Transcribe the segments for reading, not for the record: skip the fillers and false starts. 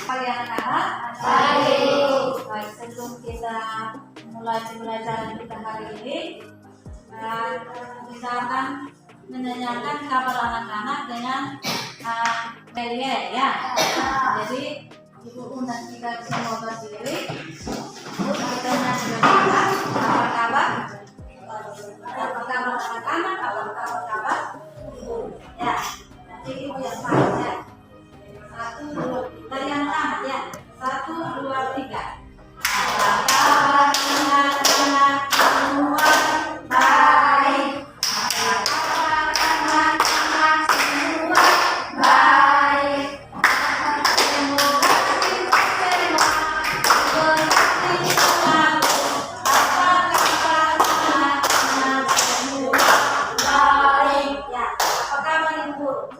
Pagi anak-anak. Baik. Baik, sebelum kita mulai pembelajaran kita hari ini, kita akan menanyakan kabar anak-anak dengan Melia ya. Jadi ibu undang kita semua berdiri. Kita menanyakan apa kabar? Apa kabar anak-anak? Apa kabar? Ya, nanti ibu yang paling ya. 1, 2, dari yang tamat ya. 1, 2, 3. Apa kabar anak-anak semua? Baik. Apa kabar anak-anak semua? Baik. Semoga kita semua berhati selalu. Apa kabar anak-anak semua? Baik. Ya, apa kabar ibu?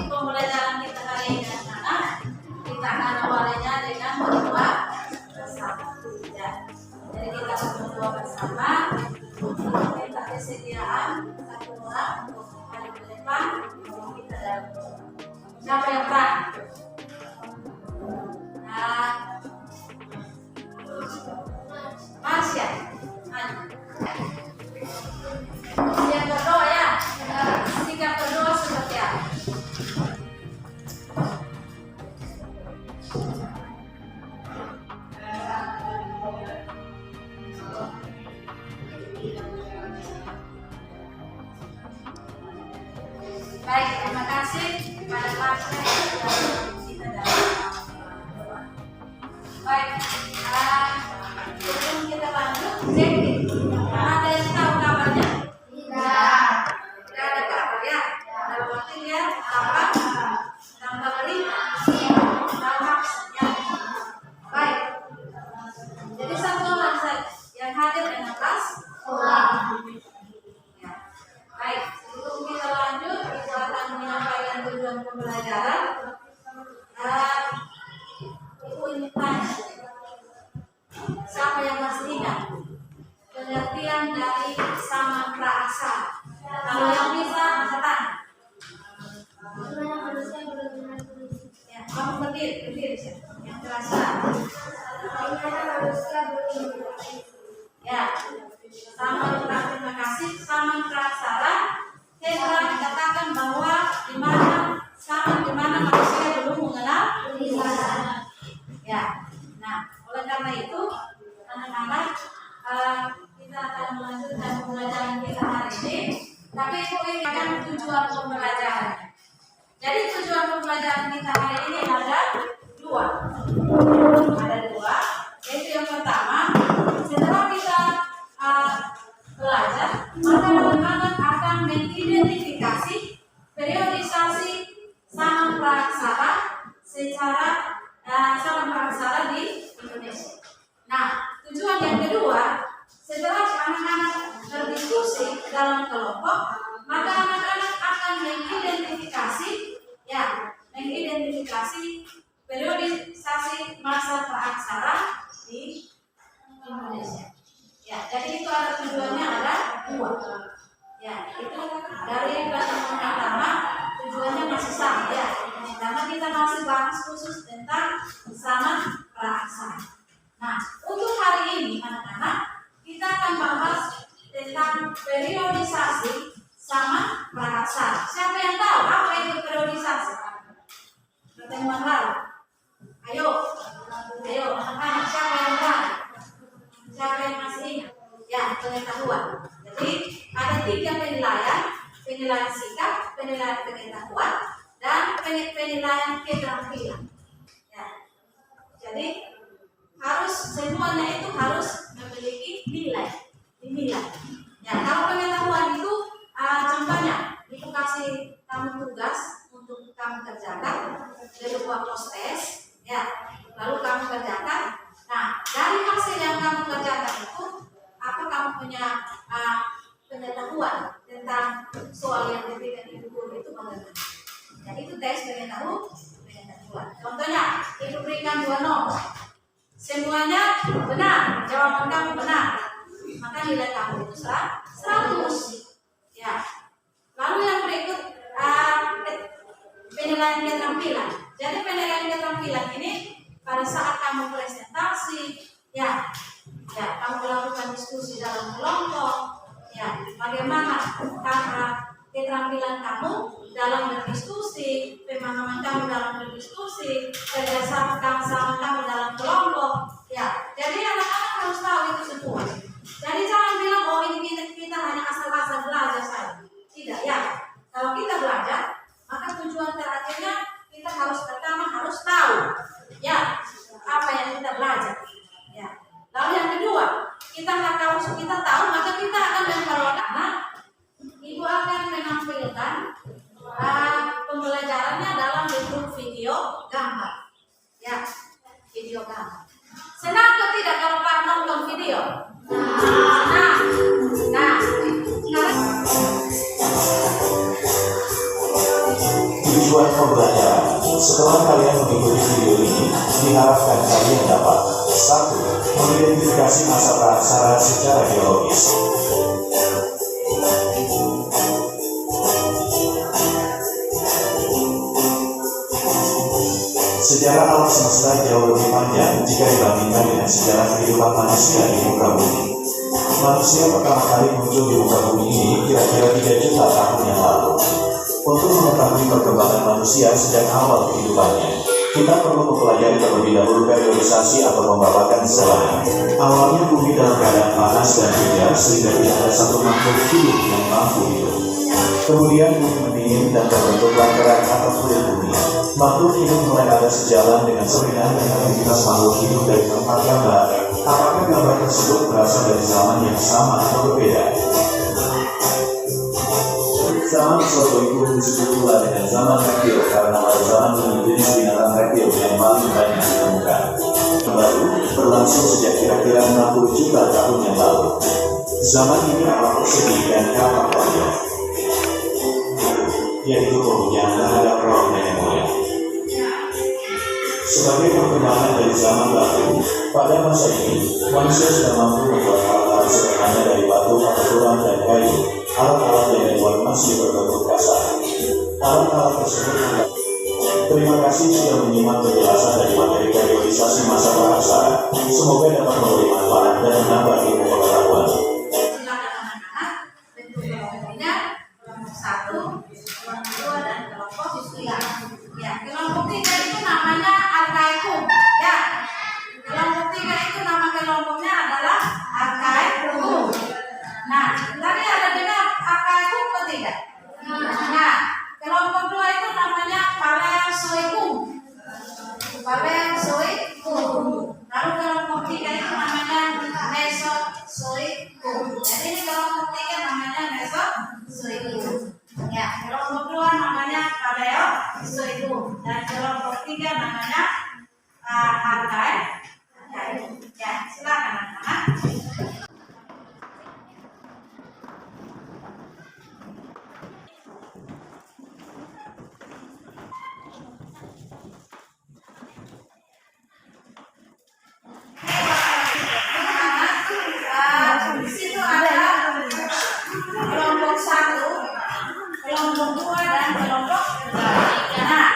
Pembelajaran kita hari ini anak-anak, kita akan awalnya dengan berdoa bersama ya. Jadi kita akan berdoa bersama, minta kesediaan satu orang untuk hari ke depan kita dalam. Siapa yang berani? Nah, Masya, siap berdoa ya. Sikap berdoa seperti apa? Baik, terima kasih kepada pasien yang kita dalam. Baik, sebelum kita lanjut, ada yang tahu kabarnya? Tidak. Tidak ada kabar ya. Dalam waktu dia tambah beri, tambah ya. Baik. Jadi satu orang saja yang hadir dengan kelas. Ya. Baik, sebelum kita lanjut, kita akan menyampaikan tujuan pembelajaran. Ibu ingin tanya, siapa yang masih ingat pengertian dari sama praasa? Kalau yang bisa, angkat tangan. Ya, kamu berdiri yang terasa. Ya, sama terima kasih, sama prasara. Kita dikatakan bahwa di mana manusia belum mengenal Tuhan. Ya, nah oleh karena itu anak-anak kita akan melanjutkan pembelajaran kita hari ini. Tapi ibu ingatkan tujuan pembelajaran. Jadi tujuan pembelajaran kita hari ini ada dua. Yaitu yang pertama, setelah kita belajar, maka anak-anak akan mengidentifikasi periodisasi sama praksara secara sama praksara di Indonesia. Nah, tujuan yang kedua, setelah anak-anak berdiskusi dalam kelompok, maka anak-anak akan mengidentifikasi periodisasi masa praksara di Indonesia. Ya, jadi itu ada tujuannya ada dua. Ya, itu dari pertemuan pertama tujuannya masih sama ya. Karena kita masih bahas khusus tentang sama praksara. Nah, untuk hari ini anak-anak kita akan bahas tentang periodisasi sama praksara. Siapa yang tahu apa itu periodisasi? Pertemuan lalu. Ayo anak-anak, siapa yang tahu? Siapa yang masih ingat? Ya, pengetahuan. Jadi ada 3 penilaian: penilaian sikap, penilaian pengetahuan, dan penilaian keterampilan. Ya. Jadi semuanya itu harus memiliki nilai. Ya, kalau pengetahuan itu contohnya ibu kasih kamu tugas untuk kamu kerjakan dari buah post test. Ya, lalu kamu kerjakan. Nah, dari hasil yang kamu kerjakan itu, apa kamu punya pengetahuan tentang soal yang diberikan ibu guru itu bagaimana? Jadi itu tes pengetahuan. Contohnya, ibu berikan 2 nomor, semuanya benar, jawaban kamu benar, maka nilai kamu itu 100. Ya. Lalu yang berikut penilaian keterampilan. Jadi penilaian keterampilan ini pada saat kamu presentasi, ya kamu melakukan diskusi dalam kelompok, ya bagaimana keterampilan kamu dalam berdiskusi, pemahaman kamu dalam berdiskusi, kerjasama kamu dalam kelompok, ya. Jadi anak-anak harus tahu itu semua. Jadi jangan bilang oh ini kita hanya asal-asal belajar saja. Tidak, ya. Kalau kita belajar, maka tujuan terakhirnya kita pertama harus tahu, ya, apa yang kita belajar. Ya. Lalu yang kedua, kalau kita tahu, maka kita akan mengelola. Ibu akan menampilkan pembelajarannya dalam bentuk video gambar, ya, video gambar. Senang atau tidak kalau Pak nonton video? Nah, sekarang tujuan pembelajaran. Setelah kalian mengikuti video ini, diharapkan kalian dapat 1. Mengidentifikasi masa praksara secara geologis. Sejarah alam semesta jauh lebih panjang jika dibandingkan dengan sejarah kehidupan manusia di muka bumi. Manusia pertama kali muncul di muka bumi ini kira-kira 3 juta tahun yang lalu. Untuk mengetahui perkembangan manusia sejak awal kehidupannya, kita perlu mempelajari terlebih dahulu periodisasi atau pembabakan sejarah. Awalnya bumi dalam keadaan panas dan hujan sehingga tidak ada satu makhluk hidup yang mampu hidup. Kemudian bumi mendingin dan terbentuklah kerak atau kulit bumi. Makhluk hidup mulai ada sejalan dengan seringnya dengan aktivitas makhluk hidup dari tempat gambar. Apakah gambar tersebut berasal dari zaman yang sama atau berbeda? Zaman Mesozoikum disebut pula dengan zaman reptil karena pada zaman ini jenis binatang reptil yang paling banyak ditemukan. Baru berlangsung sejak kira-kira 60 juta tahun yang lalu. Zaman ini alam persegi dan kapal panjang, yaitu pembunyaan terhadap roh nenek moyang. Sebagai perkembangan dari zaman batu, pada masa ini manusia sudah mampu membuat alat-alat sederhana dari batu, tulang dan kayu. Alat-alat yang dibuat masih berbentuk kasar. Alat-alat tersebut. Terima kasih sudah menyimak penjelasan dari materi periodisasi masa praksara. Semoga dapat memberi manfaat dan menambah ilmu pengetahuan. Silakan anak-anak bentuk kelompoknya kelompok 1, kelompok 2 dan kelompok 3. Ya, kelompok 3 itu namanya arkaikum. Ya, kelompok 3 itu nama kelompoknya adalah arkaikum. Nah, tadi ada dengar arkaikum atau tidak? Nah, kelompok 2 itu namanya paleozoikum. Lalu kelompok 3 itu namanya mesozoikum. Jadi ini kelompok 3 namanya mesozoikum. Ya, kelompok 2 namanya paleozoikum dan kelompok 3 namanya arkaikum. Ya, silakan anak-anak. Di situ ada kelompok 1, kelompok 2 dan kelompok 3. Nah,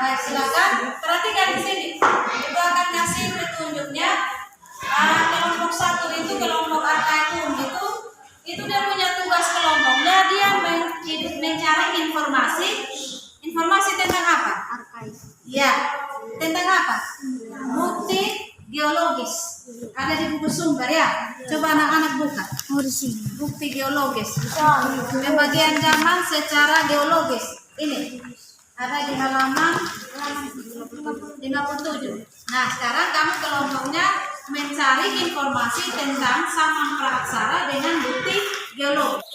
baik, silakan perhatikan di sini. Ibu akan kasih petunjuknya. Kelompok 1 itu kelompok arkaikum itu dia punya tugas kelompoknya, dia mencari informasi informasi tentang apa? Ya, tentang apa? Bukti geologis. Ada di buku sumber ya. Coba anak-anak buka. Bukti geologis. Pembagian zaman secara geologis. Ini ada di halaman 57. Nah, sekarang kamu kelompoknya mencari informasi tentang Saman Praaksara dengan bukti geologis.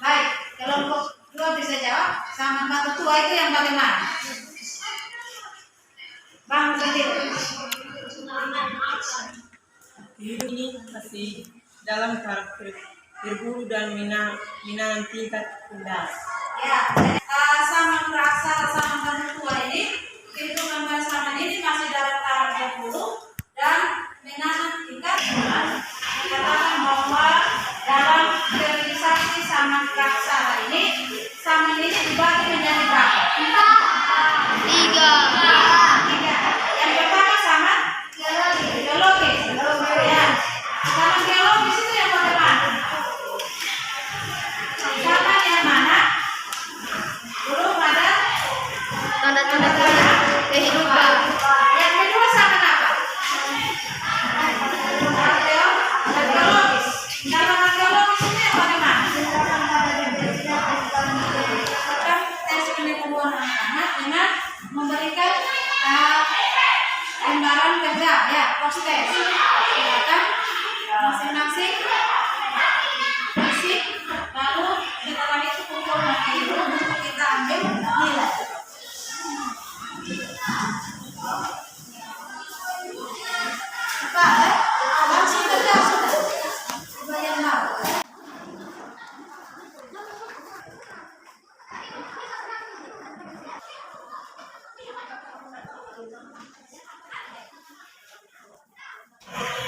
Baik, kelompok 2 bisa jawab. Saman batu tua itu yang bagaimana? Bang sendiri. Hidup ini masih dalam karakter berburu dan minang tingkat rendah. Ya, jadi Saman Praaksara Saman batu tua ini, kehidupan Saman ini masih dalam tahap berburu dan minang tingkat rendah. Dikatakan bahwa dalam periodisasi Saman Praaksara ini, Saman ini dibagi menjadi berapa? 3. Yang pertama Saman geologis. Ya. Saman geologis itu yang bagaimana? Saman yang mana? Belum ada Tanda-tanda kehidupan. Yang kedua Saman apa? Arkeologis. Dalam arkeologis ini yang bagaimana? Kan tes pengetahuan anak-anak dengan memberikan lembaran kerja, ya, post test. Silakan masing-masing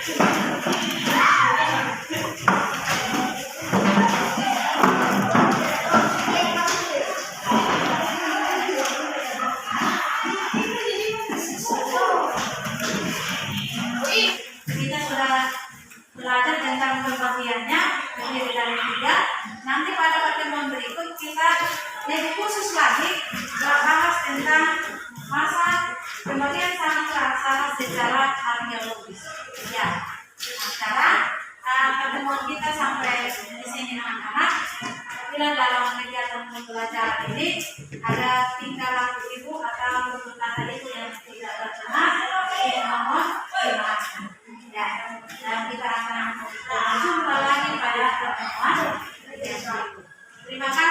Kita sudah belajar tentang pembagiannya terdiri dari 3. Nanti pada pertemuan berikut kita lebih khusus lagi bahas tentang masa pembagian syarat secara arkeologis. Ya, nah, sekarang pertemuan kita sampai di sini anak-anak. Apabila dalam kegiatan pembelajaran ini ada tingkah laku ibu atau tutur kata ibu yang tidak berkenan, mohon dimaafkan. Ya, dan kita akan berjumpa lagi pada pertemuan berikut. Terima kasih.